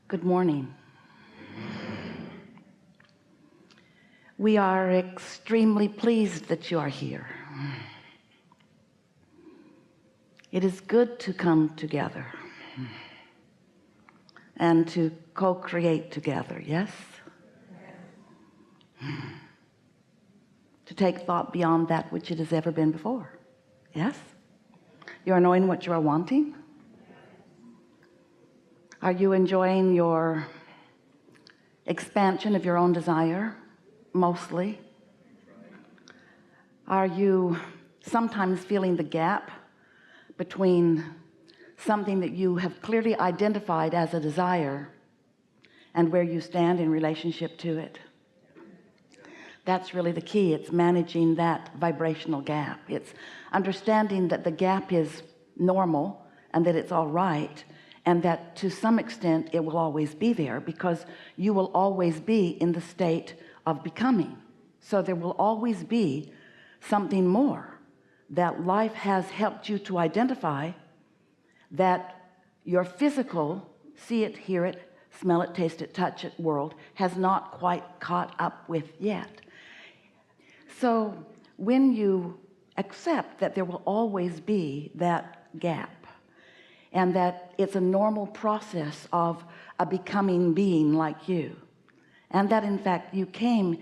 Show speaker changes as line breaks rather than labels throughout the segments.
Good morning. We are extremely pleased that you are here. It is good to come together and to co-create together, yes? To take thought beyond that which it has ever been before, yes? You are knowing what you are wanting? Are you enjoying your expansion of your own desire? Mostly. Are you sometimes feeling the gap between something that you have clearly identified as a desire and where you stand in relationship to it? That's really the key. It's managing that vibrational gap. It's understanding that the gap is normal and that it's all right, and that to some extent it will always be there, because you will always be in the state of becoming. So there will always be something more that life has helped you to identify, that your physical see it, hear it, smell it, taste it, touch it world has not quite caught up with yet. So when you accept that there will always be that gap, and that it's a normal process of a becoming being like you, and that in fact you came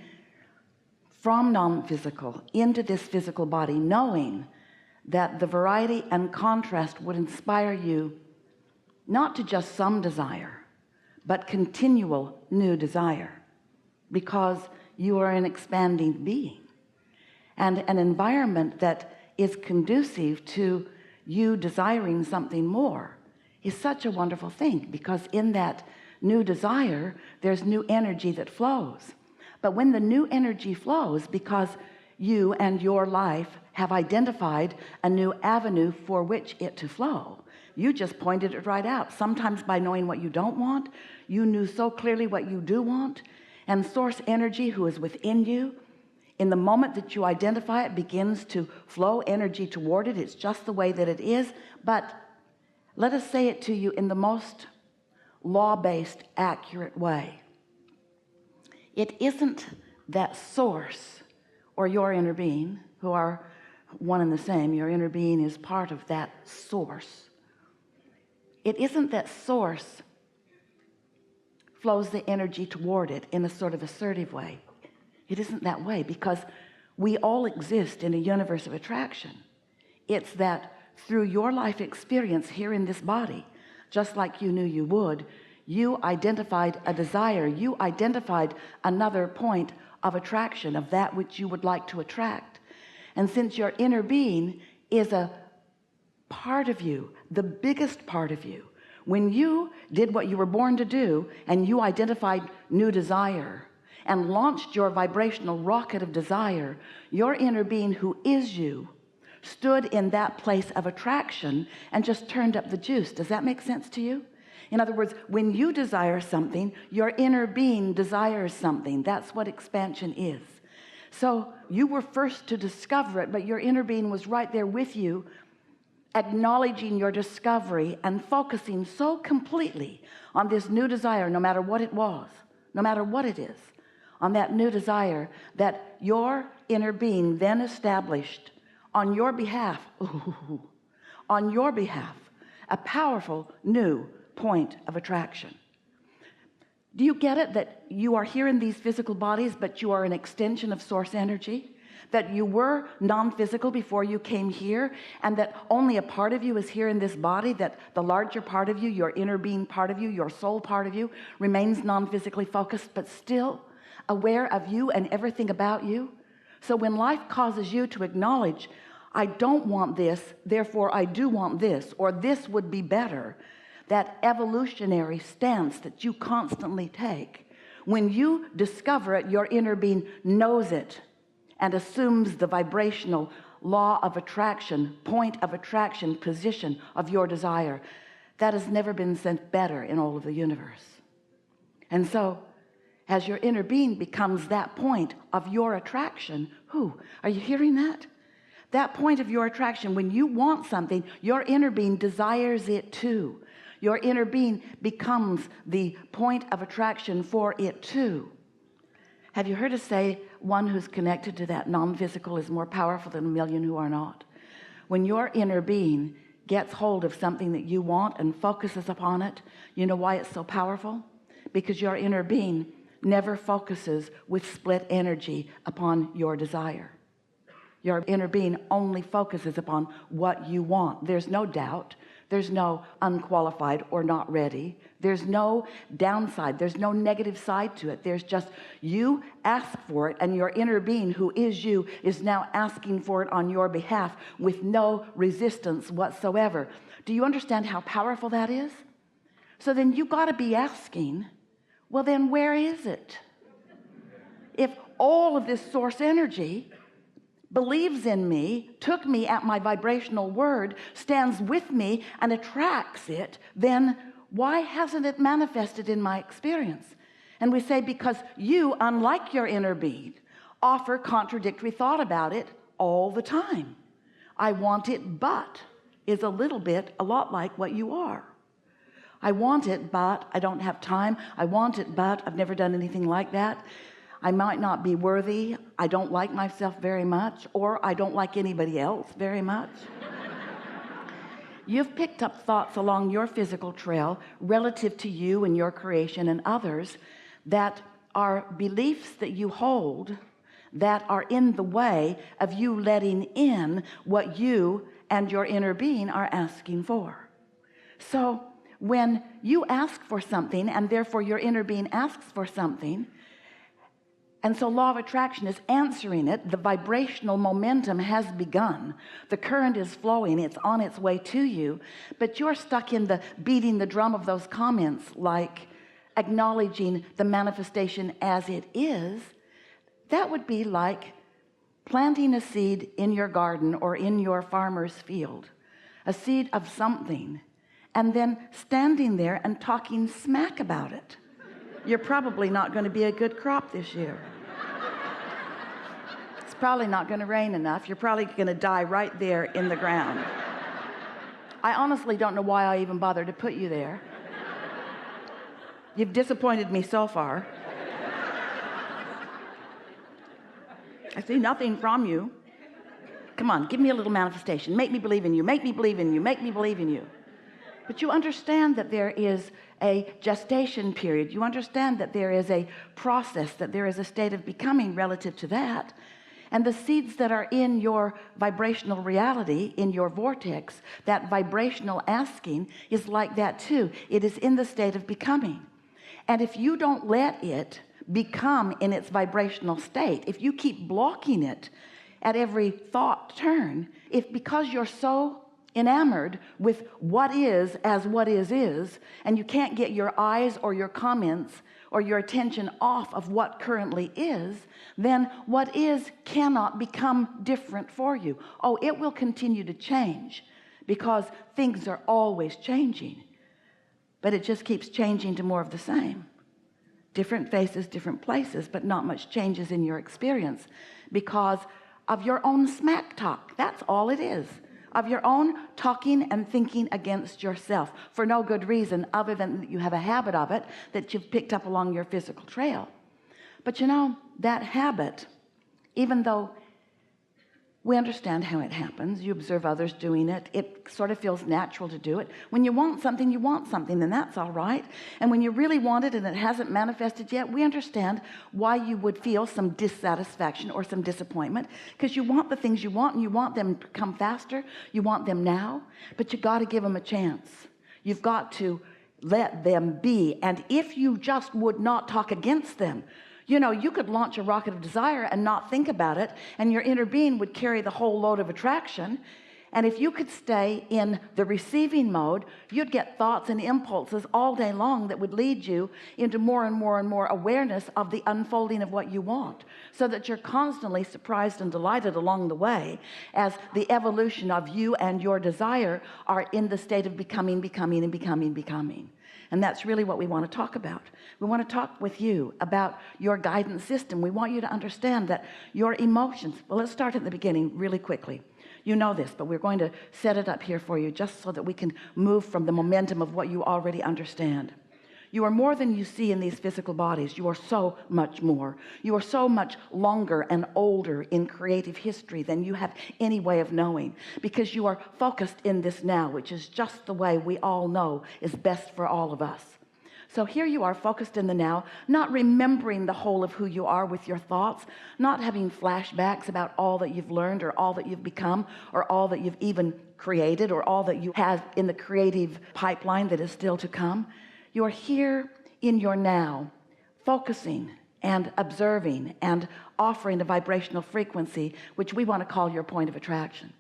from non-physical into this physical body, knowing that the variety and contrast would inspire you not to just some desire, but continual new desire, because you are an expanding being, and an environment that is conducive to you desiring something more is such a wonderful thing, because in that new desire there's new energy that flows. But when the new energy flows, because you and your life have identified a new avenue for which it to flow, you just pointed it right out. Sometimes by knowing what you don't want, you knew so clearly what you do want, and source energy who is within you, in the moment that you identify it, begins to flow energy toward it. It's just the way that it is. But let us say it to you in the most law-based, accurate way. It isn't that source or your inner being, who are one and the same. Your inner being is part of that source. It isn't that source flows the energy toward it in a sort of assertive way. It isn't that way, because we all exist in a universe of attraction. It's that through your life experience here in this body, just like you knew you would, you identified a desire, you identified another point of attraction of that which you would like to attract. And since your inner being is a part of you, the biggest part of you, when you did what you were born to do and you identified new desire and launched your vibrational rocket of desire, your inner being, who is you, stood in that place of attraction and just turned up the juice. Does that make sense to you? In other words, when you desire something, your inner being desires something. That's what expansion is. So you were first to discover it, but your inner being was right there with you, acknowledging your discovery and focusing so completely on this new desire, no matter what it was, no matter what it is, on that new desire, that your inner being then established on your behalf, on your behalf, a powerful new point of attraction. Do you get it, that you are here in these physical bodies, but you are an extension of source energy? That you were non-physical before you came here, and that only a part of you is here in this body, that the larger part of you, your inner being part of you, your soul part of you, remains non-physically focused, but still aware of you and everything about you. So when life causes you to acknowledge, I don't want this, therefore I do want this, or this would be better, that evolutionary stance that you constantly take, when you discover it, your inner being knows it and assumes the vibrational law of attraction, point of attraction, position of your desire. That has never been sent better in all of the universe. And so as your inner being becomes that point of your attraction, are you hearing that? That point of your attraction, when you want something, your inner being desires it too. Your inner being becomes the point of attraction for it too. Have you heard us say one who's connected to that non-physical is more powerful than a million who are not? When your inner being gets hold of something that you want and focuses upon it, you know why it's so powerful? Because your inner being never focuses with split energy upon your desire. Your inner being only focuses upon what you want. There's no doubt, there's no unqualified or not ready, there's no downside, there's no negative side to it. There's just you ask for it, and your inner being, who is you, is now asking for it on your behalf with no resistance whatsoever. Do you understand how powerful that is? So then you got to be asking, well then where is it? If all of this source energy believes in me, took me at my vibrational word, stands with me and attracts it, then why hasn't it manifested in my experience? And we say, because you, unlike your inner being, offer contradictory thought about it all the time. I want it, but is a lot like what you are. I want it, but I don't have time. I want it, but I've never done anything like that. I might not be worthy. I don't like myself very much, or I don't like anybody else very much. You've picked up thoughts along your physical trail relative to you and your creation and others that are beliefs that you hold that are in the way of you letting in what you and your inner being are asking for. So when you ask for something, and therefore your inner being asks for something, and so law of attraction is answering it, the vibrational momentum has begun, the current is flowing, it's on its way to you, but you're stuck in the beating the drum of those comments, like acknowledging the manifestation as it is. That would be like planting a seed in your garden or in your farmer's field, a seed of something, and then standing there and talking smack about it. You're probably not going to be a good crop this year. It's probably not going to rain enough. You're probably going to die right there in the ground. I honestly don't know why I even bothered to put you there. You've disappointed me so far. I see nothing from you. Come on, give me a little manifestation. Make me believe in you. Make me believe in you. Make me believe in you. But you understand that there is a gestation period. You understand that there is a process, that there is a state of becoming relative to that. And the seeds that are in your vibrational reality, in your vortex, that vibrational asking is like that too. It is in the state of becoming. And if you don't let it become in its vibrational state, if you keep blocking it at every thought turn, if because you're so enamored with what is as what is, and you can't get your eyes or your comments or your attention off of what currently is, then what is cannot become different for you. Oh, it will continue to change because things are always changing, but it just keeps changing to more of the same. Different faces, different places, but not much changes in your experience because of your own smack talk. That's all it is. Of your own talking and thinking against yourself for no good reason other than that you have a habit of it that you've picked up along your physical trail. But you know, that habit, even though we understand how it happens, you observe others doing it, it sort of feels natural to do it. When you want something, then that's all right. And when you really want it and it hasn't manifested yet, we understand why you would feel some dissatisfaction or some disappointment, because you want the things you want and you want them to come faster. You want them now, but you got to give them a chance. You've got to let them be. And if you just would not talk against them, you know, you could launch a rocket of desire and not think about it, and your inner being would carry the whole load of attraction. And if you could stay in the receiving mode, you'd get thoughts and impulses all day long that would lead you into more and more and more awareness of the unfolding of what you want, so that you're constantly surprised and delighted along the way as the evolution of you and your desire are in the state of becoming. And that's really what we want to talk about. We want to talk with you about your guidance system. We want you to understand that your emotions, well, let's start at the beginning really quickly. You know this, but we're going to set it up here for you just so that we can move from the momentum of what you already understand. You are more than you see in these physical bodies. You are so much more. You are so much longer and older in creative history than you have any way of knowing, because you are focused in this now, which is just the way we all know is best for all of us. So here you are, focused in the now, not remembering the whole of who you are with your thoughts, not having flashbacks about all that you've learned or all that you've become or all that you've even created or all that you have in the creative pipeline that is still to come. You're here in your now, focusing and observing and offering a vibrational frequency, which we want to call your point of attraction.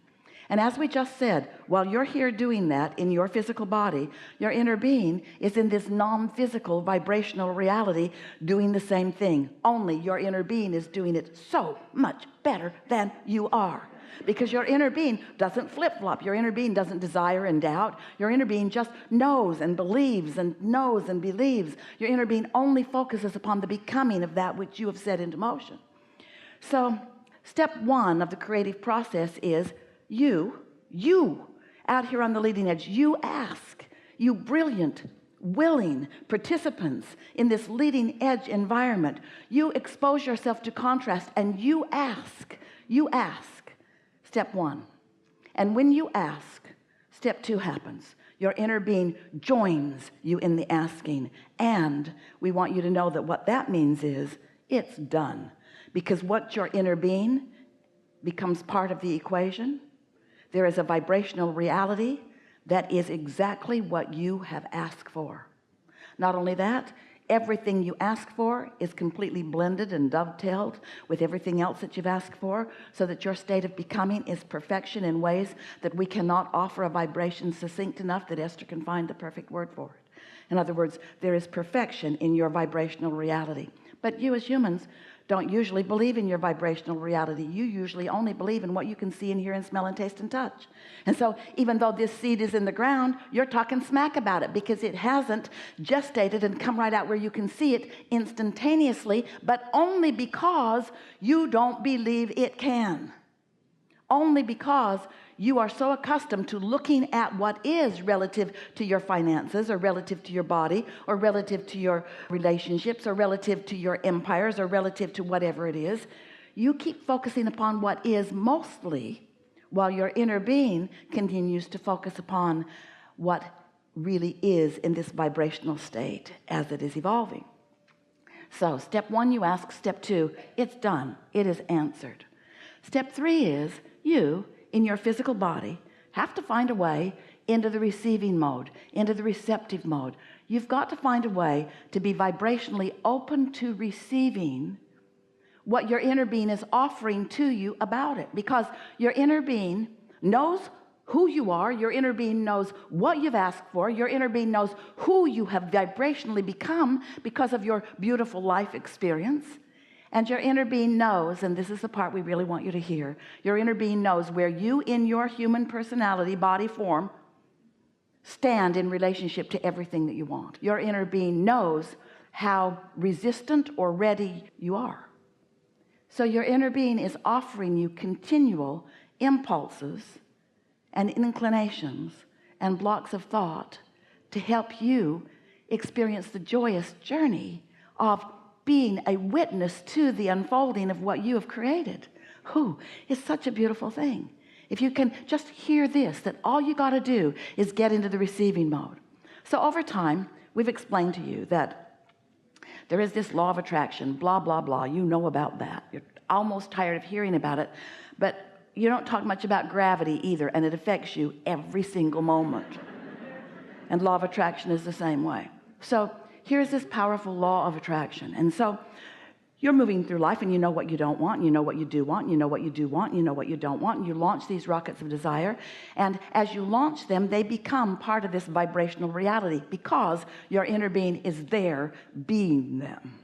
And as we just said, while you're here doing that in your physical body, your inner being is in this non-physical vibrational reality doing the same thing. Only your inner being is doing it so much better than you are, because your inner being doesn't flip-flop. Your inner being doesn't desire and doubt. Your inner being just knows and believes and knows and believes. Your inner being only focuses upon the becoming of that which you have set into motion. So step one of the creative process is you out here on the leading edge. You ask, you brilliant, willing participants in this leading edge environment, you expose yourself to contrast and you ask. Step one. And when you ask, step two happens. Your inner being joins you in the asking. And we want you to know that what that means is it's done, because what your inner being becomes part of the equation. There is a vibrational reality that is exactly what you have asked for. Not only that, everything you ask for is completely blended and dovetailed with everything else that you've asked for, so that your state of becoming is perfection in ways that we cannot offer a vibration succinct enough that Esther can find the perfect word for it. In other words, there is perfection in your vibrational reality. But you as humans don't usually believe in your vibrational reality. You usually only believe in what you can see and hear and smell and taste and touch. And so even though this seed is in the ground, you're talking smack about it, because it hasn't gestated and come right out where you can see it instantaneously, but only because you don't believe it can. Only because you are so accustomed to looking at what is relative to your finances, or relative to your body, or relative to your relationships, or relative to your empires, or relative to whatever it is. You keep focusing upon what is mostly, while your inner being continues to focus upon what really is in this vibrational state as it is evolving. So step one, you ask. Step two, it's done. It is answered. Step three is you in your physical body have to find a way into the receiving mode, into the receptive mode. You've got to find a way to be vibrationally open to receiving what your inner being is offering to you about it, because your inner being knows who you are. Your inner being knows what you've asked for. Your inner being knows who you have vibrationally become because of your beautiful life experience. And your inner being knows, and this is the part we really want you to hear, your inner being knows where you in your human personality, body, form, stand in relationship to everything that you want. Your inner being knows how resistant or ready you are. So your inner being is offering you continual impulses and inclinations and blocks of thought to help you experience the joyous journey of being a witness to the unfolding of what you have created. It's such a beautiful thing. If you can just hear this, that all you got to do is get into the receiving mode. So over time, we've explained to you that there is this law of attraction, blah, blah, blah. You know about that. You're almost tired of hearing about it, but you don't talk much about gravity either, and it affects you every single moment. And law of attraction is the same way. So here's this powerful law of attraction. And so you're moving through life and you know what you don't want, and you know what you do want, and you know what you do want, and you know what you don't want, and you launch these rockets of desire. And as you launch them, they become part of this vibrational reality, because your inner being is there being them.